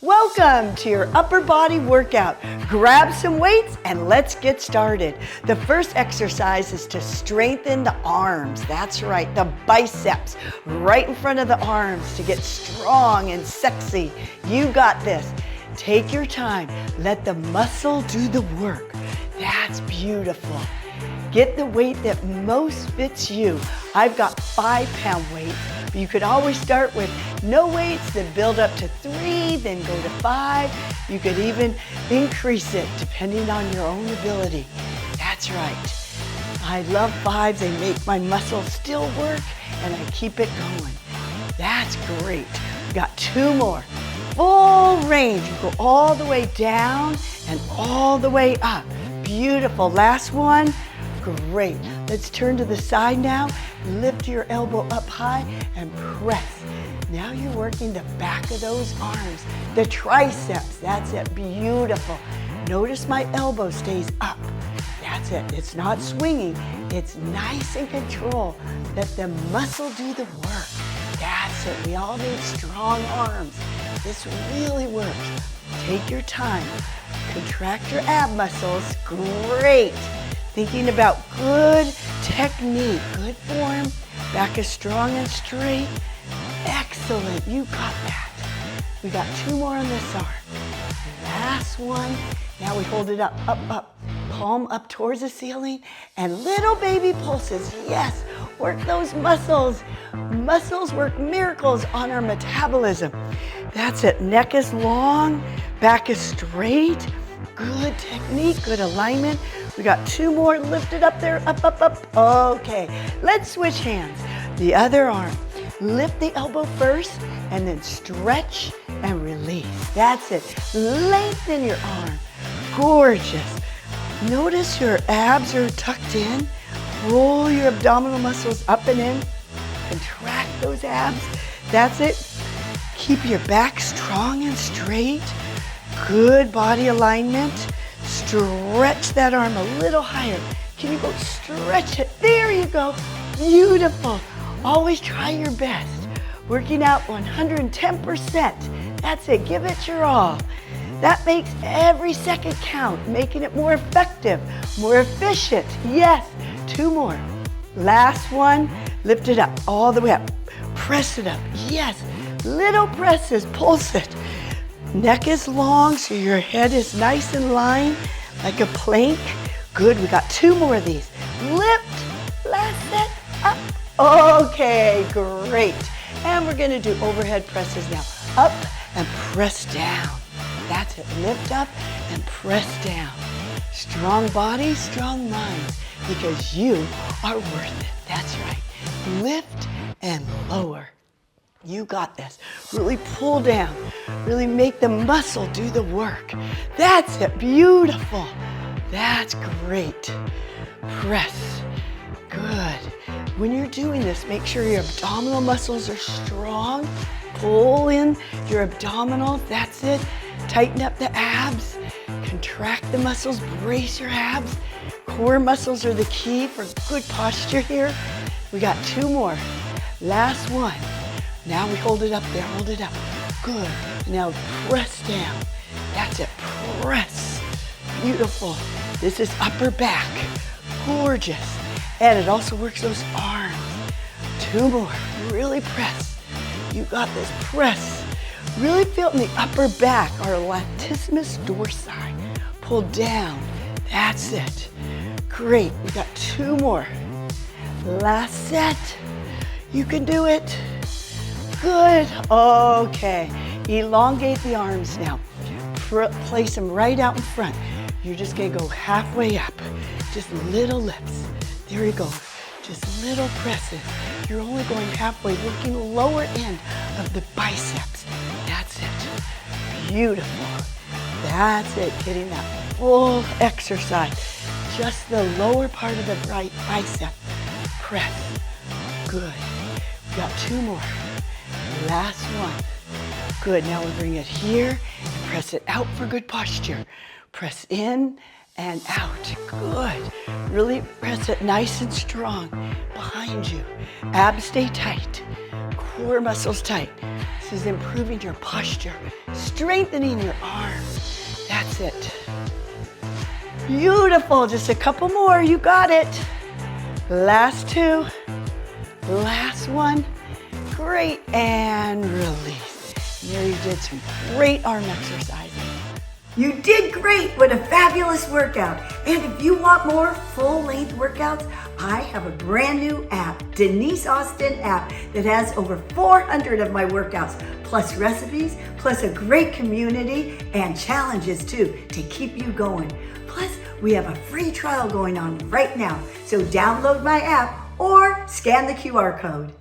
Welcome to your upper body workout. Grab some weights and let's get started. The first exercise is to strengthen the arms. That's right, the biceps right in front of the arms to get strong and sexy. You got this. Take your time. Let the muscle do the work. That's beautiful. Get the weight that most fits you. I've got 5-pound weights. You could always start with no weights, then build up to 3, then go to 5. You could even increase it depending on your own ability. That's right. I love 5. They make my muscles still work and I keep it going. That's great. We got 2 more. Full range. You go all the way down and all the way up. Beautiful. Last one. Great. Let's turn to the side now. Lift your elbow up high and press. Now you're working the back of those arms, the triceps. That's it. Beautiful. Notice my elbow stays up. That's it. It's not swinging. It's nice and control. Let the muscle do the work. That's it. We all need strong arms. This really works. Take your time. Contract your ab muscles. Great. Thinking about good technique, good form, back is strong and straight. Excellent, you got that. We got 2 more on this arm. Last one. Now we hold it up, up, palm up towards the ceiling, and little baby pulses. Yes, work those muscles. Muscles work miracles on our metabolism. That's it, neck is long, back is straight. Good technique, good alignment. We got 2 more lifted up there, up, up, up. Okay, let's switch hands. The other arm. Lift the elbow first and then stretch and release. That's it. Lengthen your arm. Gorgeous. Notice your abs are tucked in. Roll your abdominal muscles up and in. Contract those abs. That's it. Keep your back strong and straight. Good body alignment. Stretch that arm a little higher. Can you go stretch it? There you go. Beautiful. Always try your best. Working out 110%. That's it. Give it your all. That makes every second count, making it more effective, more efficient. Yes. 2 more. Last one. Lift it up all the way up. Press it up. Yes. Little presses. Pulse it. Neck is long, so your head is nice and lined like a plank. Good, we got 2 more of these. Lift, last set, up. Okay, great. And we're gonna do overhead presses now. Up and press down. That's it, lift up and press down. Strong body, strong mind, because you are worth it. That's right. Lift and lower. You got this. Really pull down. Really make the muscle do the work. That's it. Beautiful. That's great. Press. Good. When you're doing this, make sure your abdominal muscles are strong. Pull in your abdominals. That's it. Tighten up the abs. Contract the muscles. Brace your abs. Core muscles are the key for good posture here. We got 2 more. Last one. Now we hold it up there, hold it up. Good. Now press down. That's it, press. Beautiful. This is upper back. Gorgeous. And it also works those arms. 2 more. Really press. You got this. Press. Really feel it in the upper back, our latissimus dorsi. Pull down. That's it. Great. We got 2 more. Last set. You can do it. Good. Okay. Elongate the arms now. Place them right out in front. You're just going to go halfway up. Just little lifts. There you go. Just little presses. You're only going halfway, working the lower end of the biceps. That's it. Beautiful. That's it. Getting that full exercise. Just the lower part of the right bicep. Press. Good. We got 2 more. Last one. Good, now we bring it here and press it out for good posture. Press in and out. Good. Really press it nice and strong behind you. Abs stay tight. Core muscles tight. This is improving your posture, strengthening your arms. That's it. Beautiful, just a couple more, you got it. Last two, last one. Great, and release. There you did some great arm exercises. You did great with a fabulous workout. And if you want more full-length workouts, I have a brand new app, Denise Austin app, that has over 400 of my workouts, plus recipes, plus a great community and challenges too to keep you going. Plus, we have a free trial going on right now. So download my app or scan the QR code.